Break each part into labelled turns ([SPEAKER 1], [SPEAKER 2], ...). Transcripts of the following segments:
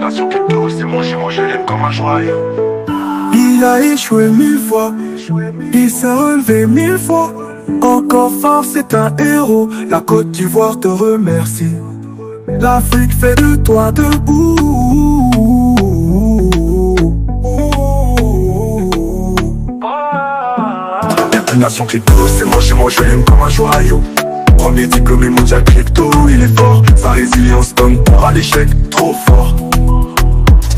[SPEAKER 1] nation crypto, c'est mon jumeau, je l'aime comme un joyau.
[SPEAKER 2] Il a échoué 1000 fois, il s'est relevé 1000 fois. Encore fort, c'est un héros. La Côte d'Ivoire te remercie. L'Afrique fait de toi debout.
[SPEAKER 1] Nation crypto, c'est mon jumeau, je l'aime comme un joyau. Premier diplômé mondial crypto, il est fort. Sa résilience donne pour à l'échec, trop fort.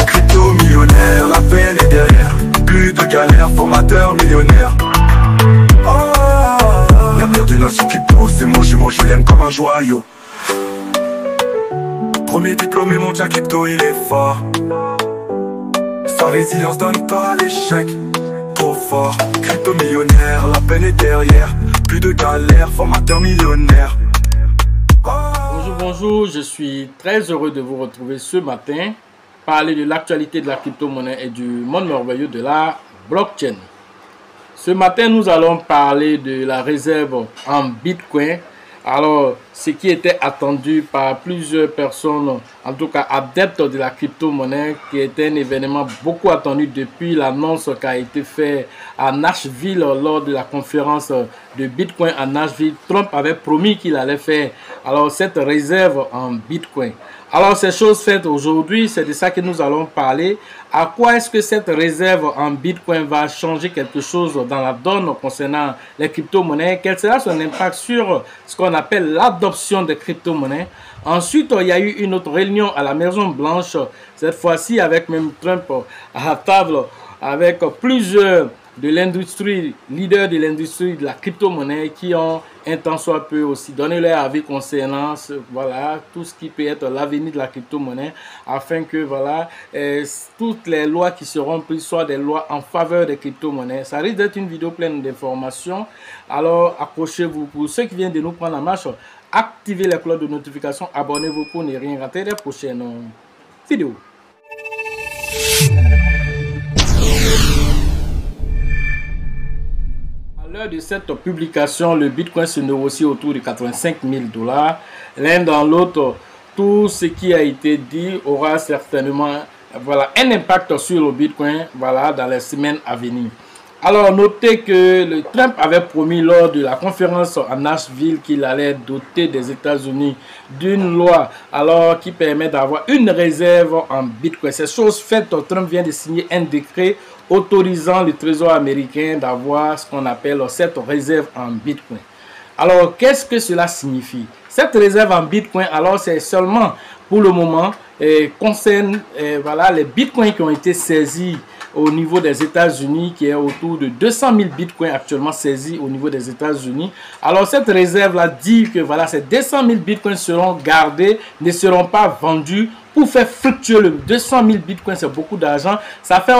[SPEAKER 1] Crypto millionnaire, la peine est derrière. Plus de galères, formateur millionnaire. L'avenir de nation crypto, c'est mon jumeau, je l'aime comme un joyau. Premier diplômé mondial crypto, il est fort. Sa résilience donne pas à l'échec, trop fort. Crypto millionnaire, la peine est derrière. Plus de galères, formateur millionnaire.
[SPEAKER 3] Bonjour, je suis très heureux de vous retrouver ce matin. Parler de l'actualité de la crypto-monnaie et du monde merveilleux de la blockchain. Ce matin, nous allons parler de la réserve en Bitcoin. Alors, ce qui était attendu par plusieurs personnes, en tout cas adeptes de la crypto-monnaie, qui était un événement beaucoup attendu depuis l'annonce qui a été faite à Nashville lors de la conférence de Bitcoin à Nashville. Trump avait promis qu'il allait faire alors cette réserve en Bitcoin. Alors, ces choses faites aujourd'hui, c'est de ça que nous allons parler. À quoi est-ce que cette réserve en Bitcoin va changer quelque chose dans la donne concernant les crypto-monnaies? Quel sera son impact sur ce qu'on appelle l'adoption des crypto-monnaies? Ensuite, il y a eu une autre réunion à la Maison Blanche, cette fois-ci avec même Trump à la table, avec plusieurs de l'industrie, leaders de l'industrie de la crypto-monnaie qui ont un tant soit peu aussi donné leur avis concernant voilà, tout ce qui peut être l'avenir de la crypto-monnaie, afin que voilà, toutes les lois qui seront prises soient des lois en faveur des crypto-monnaies. Ça risque d'être une vidéo pleine d'informations, alors accrochez-vous. Pour ceux qui viennent de nous prendre en marche, activez la cloche de notification, abonnez-vous pour ne rien rater des prochaines vidéos. À l'heure de cette publication, le Bitcoin se négocie autour de 85 000 $. L'un dans l'autre, tout ce qui a été dit aura certainement voilà, un impact sur le Bitcoin voilà, dans les semaines à venir. Alors, notez que le Trump avait promis lors de la conférence à Nashville qu'il allait doter des États-Unis d'une loi alors qui permet d'avoir une réserve en Bitcoin. C'est chose faite, Trump vient de signer un décret autorisant le Trésor américain d'avoir ce qu'on appelle cette réserve en Bitcoin. Alors, qu'est-ce que cela signifie? Cette réserve en Bitcoin, alors c'est seulement pour le moment, concerne voilà, les Bitcoins qui ont été saisis au niveau des États-Unis, qui est autour de 200 000 bitcoins actuellement saisis au niveau des États-Unis. Alors cette réserve-là dit que voilà, ces 200 000 bitcoins seront gardés, ne seront pas vendus pour faire fluctuer le 200 000 bitcoins. C'est beaucoup d'argent. Ça fait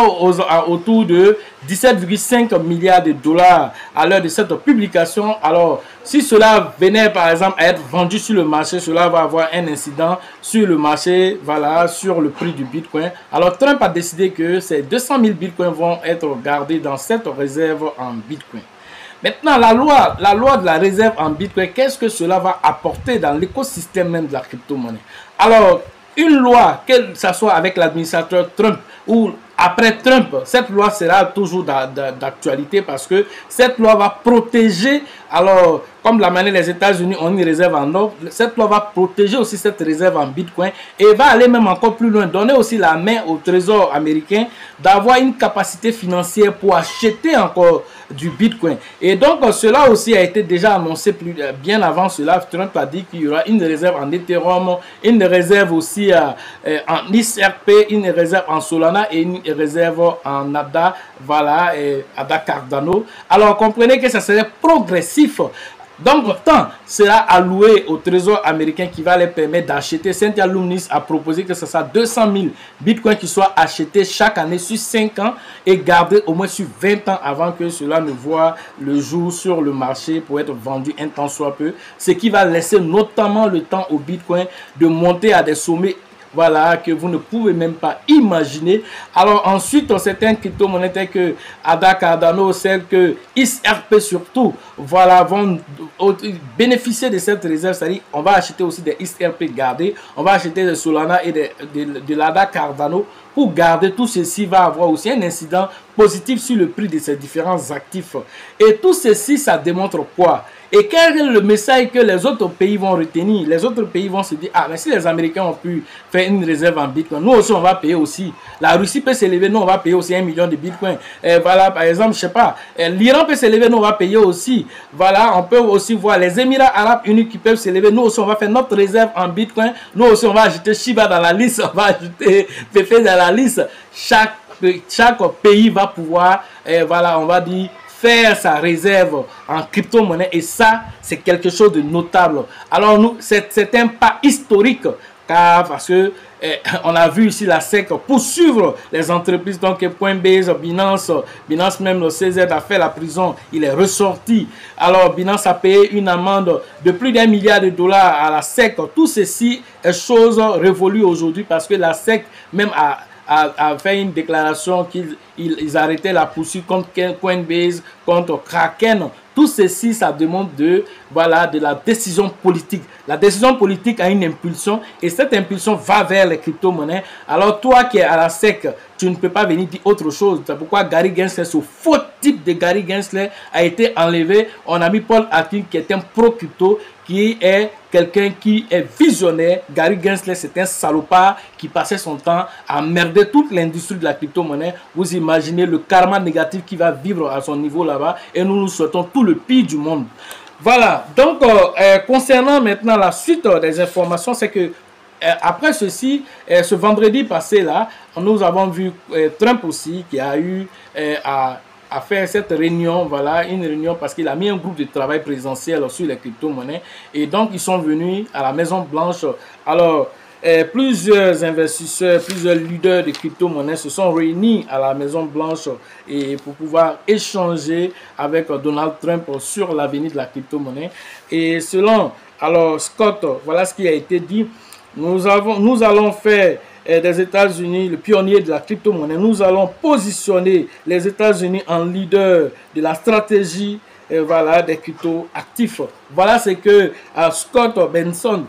[SPEAKER 3] autour de 17,5 milliards de dollars à l'heure de cette publication. Alors si cela venait par exemple à être vendu sur le marché, cela va avoir un incident sur le marché, voilà, sur le prix du bitcoin. Alors Trump a décidé que ces 200 000 bitcoins vont être gardés dans cette réserve en bitcoin. Maintenant, la loi de la réserve en bitcoin, qu'est-ce que cela va apporter dans l'écosystème même de la crypto-monnaie? Alors, une loi, que ce soit avec l'administrateur Trump ou après Trump, cette loi sera toujours d'actualité parce que cette loi va protéger, alors comme la manière les États-Unis ont une réserve en or, cette loi va protéger aussi cette réserve en Bitcoin et va aller même encore plus loin, donner aussi la main au Trésor américain d'avoir une capacité financière pour acheter encore du Bitcoin. Et donc cela aussi a été déjà annoncé bien avant cela. Trump a dit qu'il y aura une réserve en Ethereum, une réserve aussi en XRP, une réserve en Solana et une réserve en ADA, voilà, ADA Cardano. Alors comprenez que ça serait progressif. Donc, tant sera alloué au Trésor américain qui va les permettre d'acheter. Cynthia Lummis a proposé que ce soit 200 000 bitcoins qui soient achetés chaque année sur 5 ans et gardés au moins sur 20 ans avant que cela ne voit le jour sur le marché pour être vendu un temps soit peu. Ce qui va laisser notamment le temps au bitcoin de monter à des sommets, voilà, que vous ne pouvez même pas imaginer. Alors ensuite, certains crypto-monnaies telles que ADA Cardano, celles que XRP surtout, voilà, vont bénéficier de cette réserve, c'est-à-dire on va acheter aussi des XRP gardés, on va acheter des Solana et de l'ADA Cardano pour garder. Tout ceci va avoir aussi un incident positif sur le prix de ces différents actifs. Et tout ceci, ça démontre quoi? Et quel est le message que les autres pays vont retenir? Les autres pays vont se dire, ah, mais si les Américains ont pu faire une réserve en Bitcoin, nous aussi on va payer aussi. La Russie peut s'élever, nous on va payer aussi 1 million de Bitcoin. Et voilà, par exemple, je sais pas, l'Iran peut s'élever, nous on va payer aussi. Voilà, on peut aussi voir les Émirats Arabes Unis qui peuvent s'élever, nous aussi on va faire notre réserve en Bitcoin. Nous aussi on va ajouter Shiba dans la liste, on va ajouter Pepe dans la liste. Chaque pays va pouvoir, voilà, on va dire, faire sa réserve en crypto-monnaie, et ça, c'est quelque chose de notable. Alors, nous, c'est un pas historique, car parce que on a vu ici la SEC poursuivre les entreprises, donc Coinbase, Binance même le CZ a fait la prison, il est ressorti. Alors, Binance a payé une amende de plus d'1 milliard de dollars à la SEC. Tout ceci est chose révolue aujourd'hui parce que la SEC même a fait une déclaration qu'ils arrêtaient la poursuite contre Coinbase, contre Kraken. Tout ceci, ça demande de la décision politique. La décision politique a une impulsion et cette impulsion va vers les crypto-monnaies. Alors toi qui es à la SEC, tu ne peux pas venir dire autre chose. C'est pourquoi Gary Gensler, ce faux type de Gary Gensler a été enlevé. On a mis Paul Akin qui est un pro-crypto, qui est quelqu'un qui est visionnaire. Gary Gensler, c'est un salopard qui passait son temps à merder toute l'industrie de la crypto-monnaie. Vous imaginez le karma négatif qui va vivre à son niveau là-bas, et nous nous souhaitons tout le pire du monde. Voilà, donc concernant maintenant la suite des informations, c'est que après ceci, ce vendredi passé là, nous avons vu Trump aussi qui a eu à faire cette réunion, voilà, une réunion parce qu'il a mis un groupe de travail présidentiel sur les crypto-monnaies, et donc ils sont venus à la Maison Blanche. Alors, plusieurs investisseurs, plusieurs leaders de crypto-monnaies se sont réunis à la Maison Blanche et pour pouvoir échanger avec Donald Trump sur l'avenir de la crypto-monnaie. Et selon Scott, voilà ce qui a été dit. Nous allons faire des États-Unis le pionnier de la crypto-monnaie. Nous allons positionner les États-Unis en leader de la stratégie des crypto-actifs. Voilà ce que Scott Benson,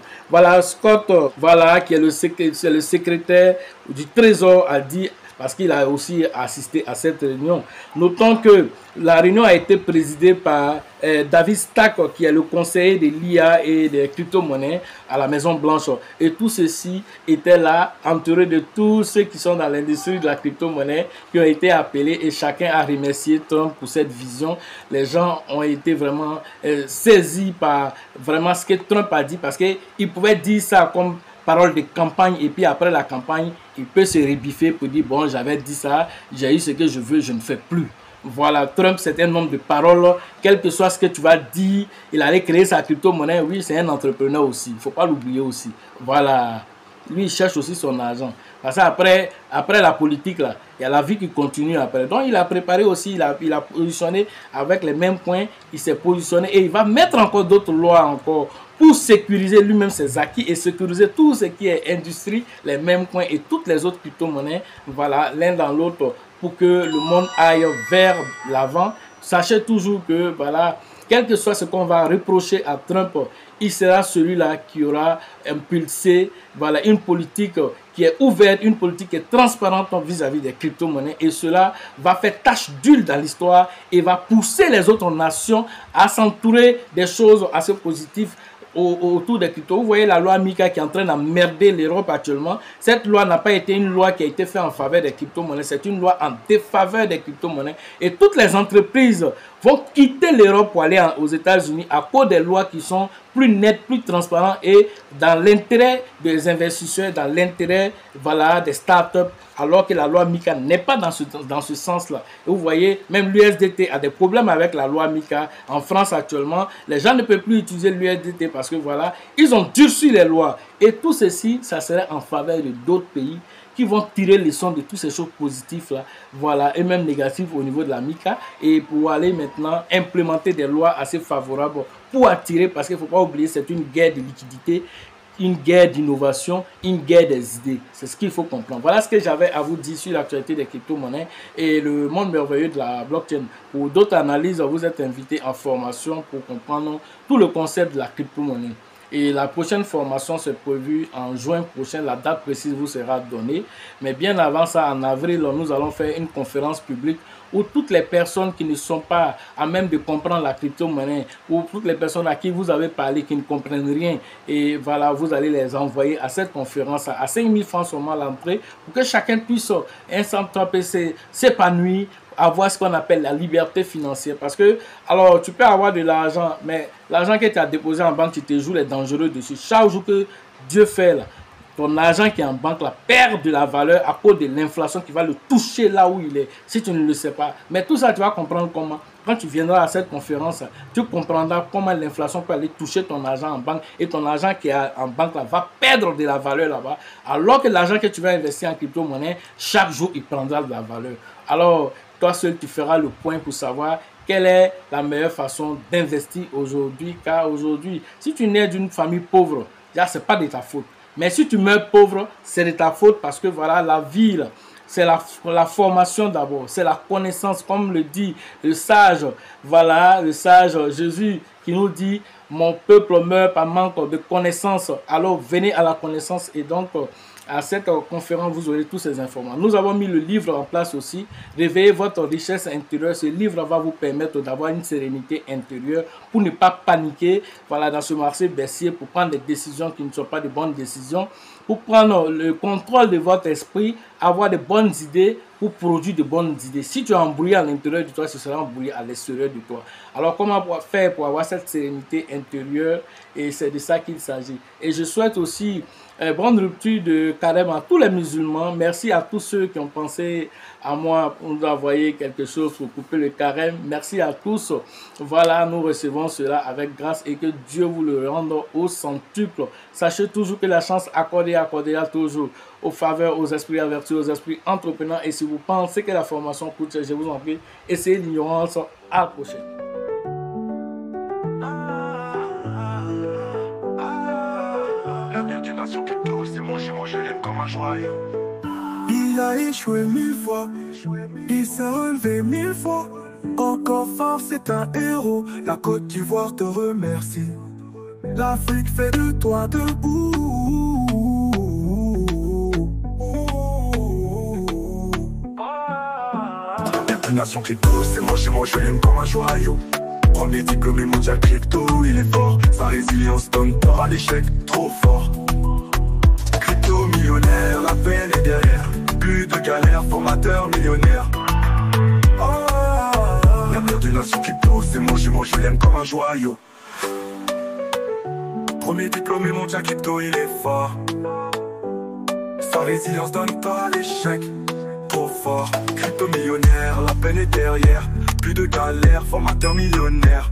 [SPEAKER 3] qui est le secrétaire du Trésor, a dit, parce qu'il a aussi assisté à cette réunion. Notons que la réunion a été présidée par David Stack, qui est le conseiller de l'IA et des crypto-monnaies à la Maison Blanche. Et tout ceci était là, entouré de tous ceux qui sont dans l'industrie de la crypto-monnaie, qui ont été appelés, et chacun a remercié Trump pour cette vision. Les gens ont été vraiment saisis par vraiment ce que Trump a dit, parce qu'il pouvait dire ça comme parole de campagne, et puis après la campagne, il peut se rebiffer pour dire, bon, j'avais dit ça, j'ai eu ce que je veux, je ne fais plus. Voilà, Trump, c'est un homme de parole. Quel que soit ce que tu vas dire, il allait créer sa crypto-monnaie. Oui, c'est un entrepreneur aussi, il ne faut pas l'oublier aussi. Voilà, lui, il cherche aussi son argent. Parce qu'après la politique, là, il y a la vie qui continue après. Donc, il a préparé aussi, il a positionné avec les mêmes points, il s'est positionné, et il va mettre encore d'autres lois encore pour sécuriser lui-même ses acquis et sécuriser tout ce qui est industrie, les mêmes points et toutes les autres crypto-monnaies, voilà, l'un dans l'autre, pour que le monde aille vers l'avant. Sachez toujours que, voilà, quel que soit ce qu'on va reprocher à Trump, il sera celui-là qui aura impulsé, voilà, une politique qui est ouverte, une politique qui est transparente vis-à-vis des crypto-monnaies, et cela va faire tache d'huile dans l'histoire et va pousser les autres nations à s'entourer des choses assez positives autour des cryptos. Vous voyez la loi MiCA qui est en train d'emmerder l'Europe actuellement. Cette loi n'a pas été une loi qui a été faite en faveur des crypto-monnaies, c'est une loi en défaveur des crypto-monnaies. Et toutes les entreprises vont quitter l'Europe pour aller aux États-Unis à cause des lois qui sont plus nettes, plus transparentes, et dans l'intérêt des investisseurs, dans l'intérêt, voilà, des startups, alors que la loi MiCA n'est pas dans ce sens-là. Et vous voyez, même l'USDT a des problèmes avec la loi MiCA. En France actuellement, les gens ne peuvent plus utiliser l'USDT parce que voilà, ils ont durci les lois. Et tout ceci, ça serait en faveur de d'autres pays qui vont tirer les leçons de toutes ces choses positives là, voilà, et même négatives au niveau de la MiCA, et pour aller maintenant implémenter des lois assez favorables pour attirer, parce qu'il ne faut pas oublier, c'est une guerre de liquidité une guerre d'innovation, une guerre des idées. C'est ce qu'il faut comprendre. Voilà ce que j'avais à vous dire sur l'actualité des crypto-monnaies et le monde merveilleux de la blockchain. Pour d'autres analyses, vous êtes invités en formation pour comprendre tout le concept de la crypto-monnaie. Et la prochaine formation c'est prévu en juin prochain, la date précise vous sera donnée. Mais bien avant ça, en avril, nous allons faire une conférence publique où toutes les personnes qui ne sont pas à même de comprendre la crypto-monnaie, ou toutes les personnes à qui vous avez parlé qui ne comprennent rien, et voilà, vous allez les envoyer à cette conférence à 5 000 francs seulement l'entrée, pour que chacun puisse s'épanouir, avoir ce qu'on appelle la liberté financière. Parce que, alors, tu peux avoir de l'argent, mais l'argent que tu as déposé en banque, tu te joues les dangereux dessus. Chaque jour que Dieu fait là, ton argent qui est en banque là, perd de la valeur à cause de l'inflation qui va le toucher là où il est, si tu ne le sais pas. Mais tout ça, tu vas comprendre comment. Quand tu viendras à cette conférence, tu comprendras comment l'inflation peut aller toucher ton argent en banque et ton argent qui est en banque là va perdre de la valeur là-bas. Alors que l'argent que tu vas investir en crypto-monnaie, chaque jour, il prendra de la valeur. Alors, toi seul, tu feras le point pour savoir quelle est la meilleure façon d'investir aujourd'hui. Car aujourd'hui, si tu nais d'une famille pauvre, ce n'est pas de ta faute. Mais si tu meurs pauvre, c'est de ta faute parce que voilà, la vie, c'est la formation d'abord, c'est la connaissance, comme le dit le sage, voilà, le sage Jésus qui nous dit, mon peuple meurt par manque de connaissance, alors venez à la connaissance. Et donc, à cette conférence, vous aurez toutes ces informations. Nous avons mis le livre en place aussi. Réveillez votre richesse intérieure. Ce livre va vous permettre d'avoir une sérénité intérieure pour ne pas paniquer, voilà, dans ce marché baissier, pour prendre des décisions qui ne sont pas de bonnes décisions, pour prendre le contrôle de votre esprit, avoir de bonnes idées, pour produire de bonnes idées. Si tu es embrouillé à l'intérieur de toi, ce sera embrouillé à l'extérieur de toi. Alors, comment faire pour avoir cette sérénité intérieure? Et c'est de ça qu'il s'agit. Et je souhaite aussi bonne rupture de carême à tous les musulmans. Merci à tous ceux qui ont pensé à moi pour nous envoyer quelque chose pour couper le carême. Merci à tous. Voilà, nous recevons cela avec grâce et que Dieu vous le rende au centuple. Sachez toujours que la chance accordera toujours aux faveurs, aux esprits avertis, aux esprits entrepreneurs. Et si vous pensez que la formation coûte cher, je vous en prie, essayez l'ignorance. À la prochaine.
[SPEAKER 1] L'avenir d'une nation crypto, c'est mon je l'aime comme un joyau.
[SPEAKER 2] Il a échoué 1000 fois, il s'est relevé 1000 fois. Encore fort, c'est un héros. La Côte d'Ivoire te remercie. L'Afrique fait de toi debout.
[SPEAKER 1] L'avenir d'une nation crypto, c'est mon je l'aime comme un joyau. Premier diplômé mondial crypto, il est fort. Sa résilience donne tort à l'échec, trop fort. Crypto millionnaire, la peine est derrière. Plus de galère, formateur millionnaire. L'avenir d'une nation crypto, c'est mon je l'aime comme un joyau. Premier diplômé mondial crypto, il est fort. Sa résilience donne tort à l'échec, trop fort. Crypto millionnaire, la peine est derrière. Plus de galère, formateur millionnaire.